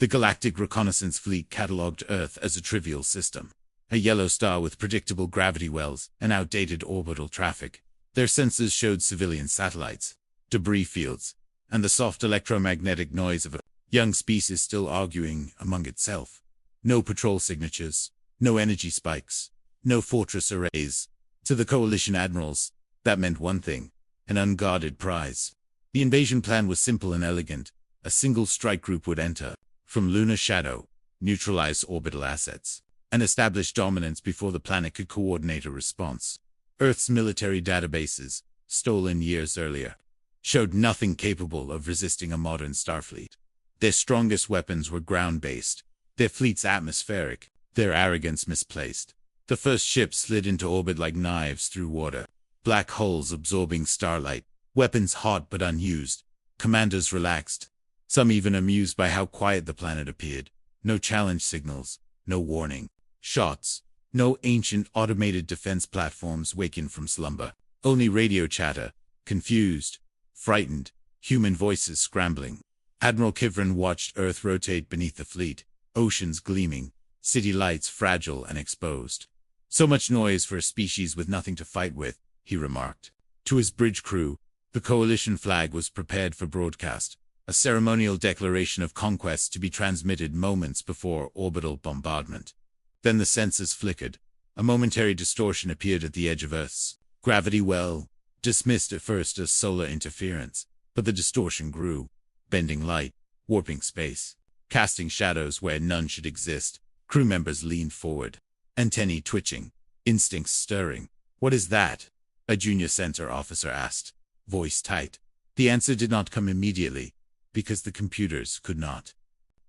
The Galactic Reconnaissance Fleet catalogued Earth as a trivial system. A yellow star with predictable gravity wells and outdated orbital traffic. Their sensors showed civilian satellites, debris fields, and the soft electromagnetic noise of a young species still arguing among itself. No patrol signatures, no energy spikes, no fortress arrays. To the coalition admirals, that meant one thing: an unguarded prize. The invasion plan was simple and elegant. A single strike group would enter, from lunar shadow, neutralize orbital assets, and establish dominance before the planet could coordinate a response. Earth's military databases, stolen years earlier, showed nothing capable of resisting a modern starfleet. Their strongest weapons were ground-based, their fleets atmospheric, their arrogance misplaced. The first ships slid into orbit like knives through water, black holes absorbing starlight, weapons hot but unused, commanders relaxed, some even amused by how quiet the planet appeared. No challenge signals, no warning shots, no ancient automated defense platforms waking from slumber. Only radio chatter, confused, frightened, human voices scrambling. Admiral Kivrin watched Earth rotate beneath the fleet, oceans gleaming, city lights fragile and exposed. So much noise for a species with nothing to fight with, he remarked. To his bridge crew, the coalition flag was prepared for broadcast, a ceremonial declaration of conquest to be transmitted moments before orbital bombardment. Then the sensors flickered. A momentary distortion appeared at the edge of Earth's gravity well, dismissed at first as solar interference, but the distortion grew, bending light, warping space, casting shadows where none should exist. Crew members leaned forward, antennae twitching, instincts stirring. "What is that?" a junior sensor officer asked, voice tight. The answer did not come immediately, because the computers could not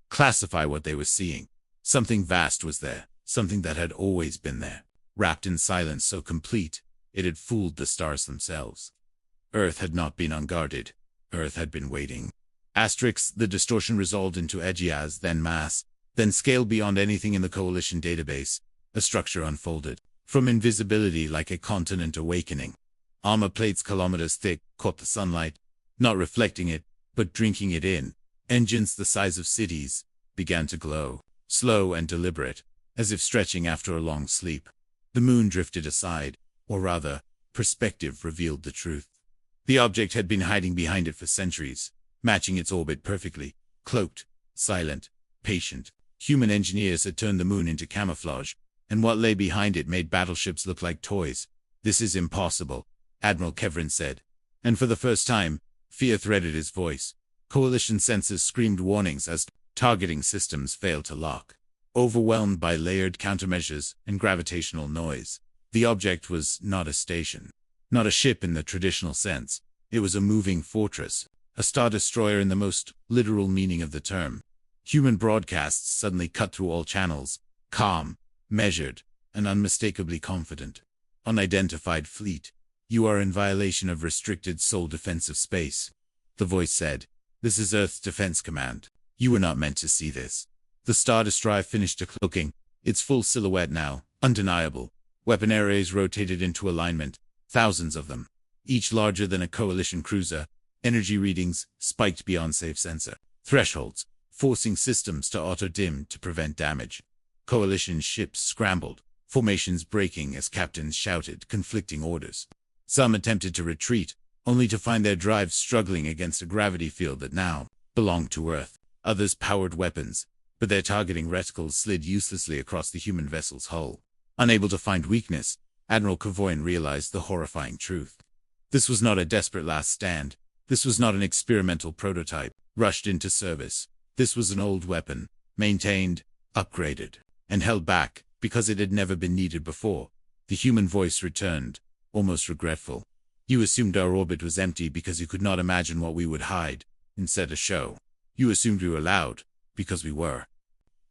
classify what they were seeing. Something vast was there, something that had always been there, wrapped in silence so complete, it had fooled the stars themselves. Earth had not been unguarded. Earth had been waiting. The distortion resolved into edgias, then mass, then scaled beyond anything in the coalition database. A structure unfolded, from invisibility like a continent awakening. Armor plates kilometers thick caught the sunlight, not reflecting it, but drinking it in. Engines the size of cities began to glow, slow and deliberate, as if stretching after a long sleep. The moon drifted aside, or rather, perspective revealed the truth. The object had been hiding behind it for centuries, matching its orbit perfectly, cloaked, silent, patient. Human engineers had turned the moon into camouflage, and what lay behind it made battleships look like toys. "This is impossible," Admiral Kivrin said, and for the first time, fear threaded his voice. Coalition sensors screamed warnings as targeting systems failed to lock. Overwhelmed by layered countermeasures and gravitational noise, the object was not a station, not a ship in the traditional sense. It was a moving fortress, a star-destroyer in the most literal meaning of the term. Human broadcasts suddenly cut through all channels, calm, measured, and unmistakably confident. "Unidentified fleet, you are in violation of restricted sole defensive space," the voice said. "This is Earth's Defense Command. You were not meant to see this." The Stardestroyer finished decloaking, its full silhouette now, undeniable. Weapon arrays rotated into alignment, thousands of them, each larger than a coalition cruiser. Energy readings spiked beyond safe sensor thresholds, forcing systems to auto-dim to prevent damage. Coalition ships scrambled, formations breaking as captains shouted conflicting orders. Some attempted to retreat, only to find their drives struggling against a gravity field that now belonged to Earth. Others powered weapons, but their targeting reticles slid uselessly across the human vessel's hull. Unable to find weakness, Admiral Kivrin realized the horrifying truth. This was not a desperate last stand. This was not an experimental prototype, rushed into service. This was an old weapon, maintained, upgraded, and held back because it had never been needed before. The human voice returned, almost regretful. "You assumed our orbit was empty because you could not imagine what we would hide, instead a show. You assumed we were loud, because we were."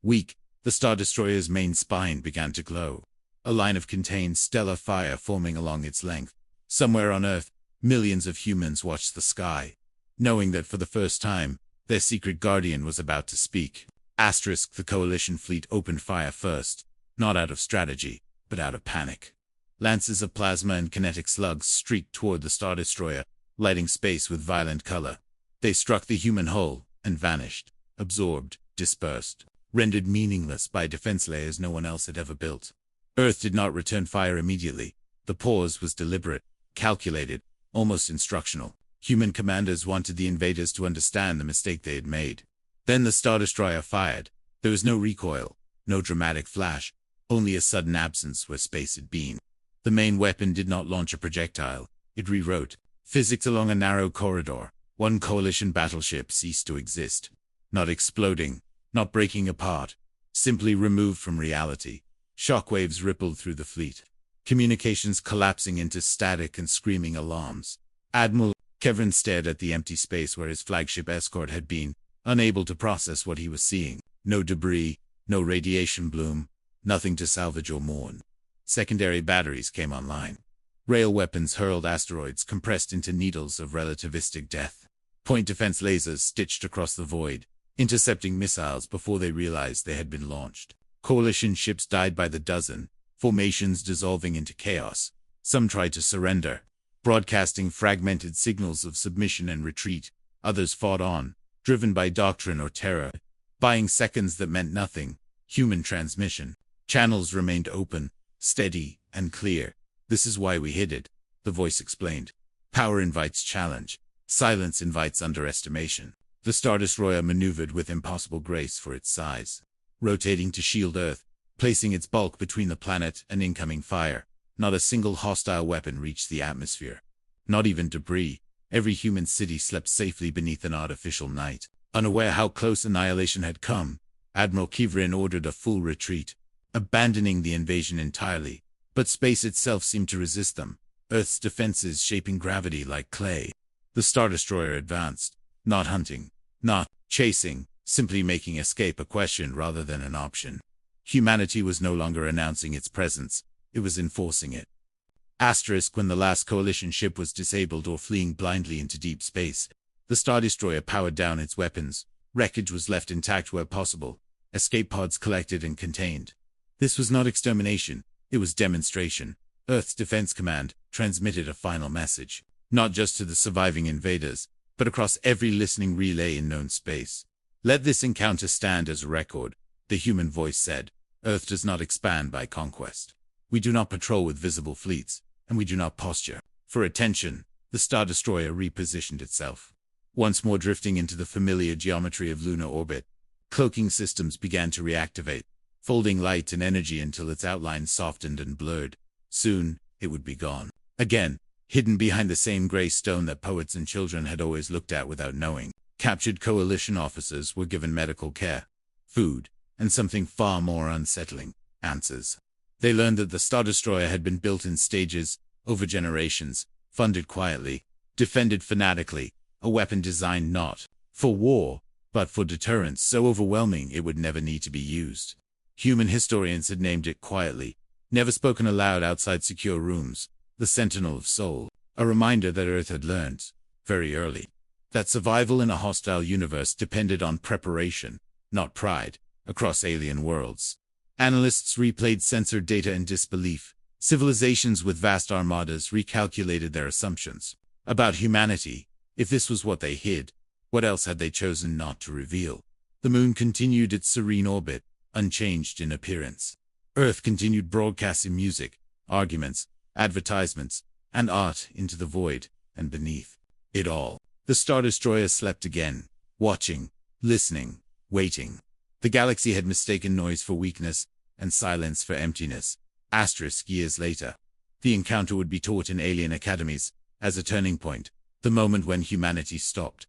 Weak, the Star-Destroyer's main spine began to glow, a line of contained stellar fire forming along its length. Somewhere on Earth, millions of humans watched the sky, knowing that for the first time, their secret guardian was about to speak. The coalition fleet opened fire first, not out of strategy, but out of panic. Lances of plasma and kinetic slugs streaked toward the Star-Destroyer, lighting space with violent color. They struck the human hull and vanished, absorbed, dispersed, rendered meaningless by defense layers no one else had ever built. Earth did not return fire immediately. The pause was deliberate, calculated, almost instructional. Human commanders wanted the invaders to understand the mistake they had made. Then the Star Destroyer fired. There was no recoil, no dramatic flash, only a sudden absence where space had been. The main weapon did not launch a projectile. It rewrote physics along a narrow corridor. One coalition battleship ceased to exist. Not exploding, not breaking apart, simply removed from reality. Shockwaves rippled through the fleet. Communications collapsing into static and screaming alarms. Admiral Kevin stared at the empty space where his flagship escort had been, unable to process what he was seeing. No debris, no radiation bloom, nothing to salvage or mourn. Secondary batteries came online. Rail weapons hurled asteroids compressed into needles of relativistic death. Point defense lasers stitched across the void, intercepting missiles before they realized they had been launched. Coalition ships died by the dozen, formations dissolving into chaos. Some tried to surrender, broadcasting fragmented signals of submission and retreat. Others fought on, driven by doctrine or terror, buying seconds that meant nothing. Human transmission channels remained open, steady, and clear. "This is why we hid it," the voice explained. "Power invites challenge. Silence invites underestimation." The Star Destroyer maneuvered with impossible grace for its size, rotating to shield Earth, placing its bulk between the planet and incoming fire. Not a single hostile weapon reached the atmosphere. Not even debris. Every human city slept safely beneath an artificial night. Unaware how close annihilation had come, Admiral Kivrin ordered a full retreat, abandoning the invasion entirely. But space itself seemed to resist them, Earth's defenses shaping gravity like clay. The Star Destroyer advanced, not hunting, not chasing, simply making escape a question rather than an option. Humanity was no longer announcing its presence, it was enforcing it. When the last coalition ship was disabled or fleeing blindly into deep space, the Star Destroyer powered down its weapons. Wreckage was left intact where possible, escape pods collected and contained. This was not extermination, it was demonstration. Earth's Defense Command transmitted a final message, not just to the surviving invaders, but across every listening relay in known space. "Let this encounter stand as a record," the human voice said. "Earth does not expand by conquest. We do not patrol with visible fleets, and we do not posture for attention." The Star Destroyer repositioned itself, once more drifting into the familiar geometry of lunar orbit. Cloaking systems began to reactivate, folding light and energy until its outlines softened and blurred. Soon, it would be gone. Again, hidden behind the same gray stone that poets and children had always looked at without knowing. Captured coalition officers were given medical care, food, and something far more unsettling: answers. They learned that the Star Destroyer had been built in stages, over generations, funded quietly, defended fanatically, a weapon designed not for war, but for deterrence so overwhelming it would never need to be used. Human historians had named it quietly, never spoken aloud outside secure rooms, the Sentinel of Soul, a reminder that Earth had learned, very early, that survival in a hostile universe depended on preparation, not pride, across alien worlds. Analysts replayed censored data in disbelief. Civilizations with vast armadas recalculated their assumptions about humanity. If this was what they hid, what else had they chosen not to reveal? The moon continued its serene orbit, unchanged in appearance. Earth continued broadcasting music, arguments, advertisements, and art into the void, and beneath it all, the Star Destroyer slept again, watching, listening, waiting. The galaxy had mistaken noise for weakness, and silence for emptiness. Years later, the encounter would be taught in alien academies as a turning point, the moment when humanity stopped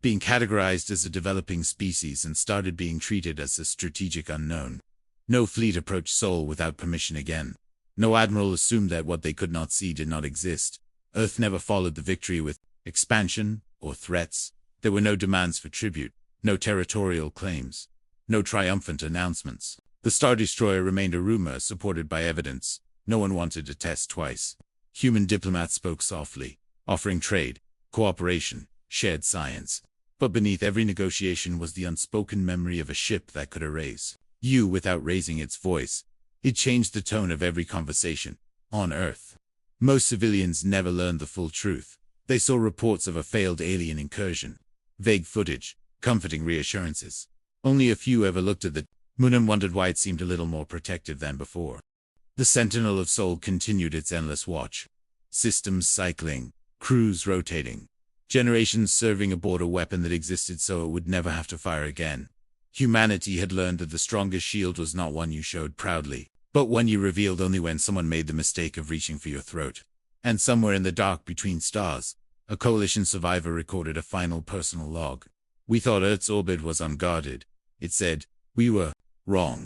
being categorized as a developing species and started being treated as a strategic unknown. No fleet approached Sol without permission again. No admiral assumed that what they could not see did not exist. Earth never followed the victory with expansion or threats. There were no demands for tribute, no territorial claims, no triumphant announcements. The Star Destroyer remained a rumor supported by evidence. No one wanted to test twice. Human diplomats spoke softly, offering trade, cooperation, shared science. But beneath every negotiation was the unspoken memory of a ship that could erase you without raising its voice. It changed the tone of every conversation. On Earth, most civilians never learned the full truth. They saw reports of a failed alien incursion, vague footage, comforting reassurances. Only a few ever looked at the moon and wondered why it seemed a little more protective than before. The Sentinel of Soul continued its endless watch. Systems cycling, crews rotating, generations serving aboard a weapon that existed so it would never have to fire again. Humanity had learned that the strongest shield was not one you showed proudly, but one you revealed only when someone made the mistake of reaching for your throat. And somewhere in the dark between stars, a Coalition survivor recorded a final personal log. "We thought Earth's orbit was unguarded," it said. "We were wrong."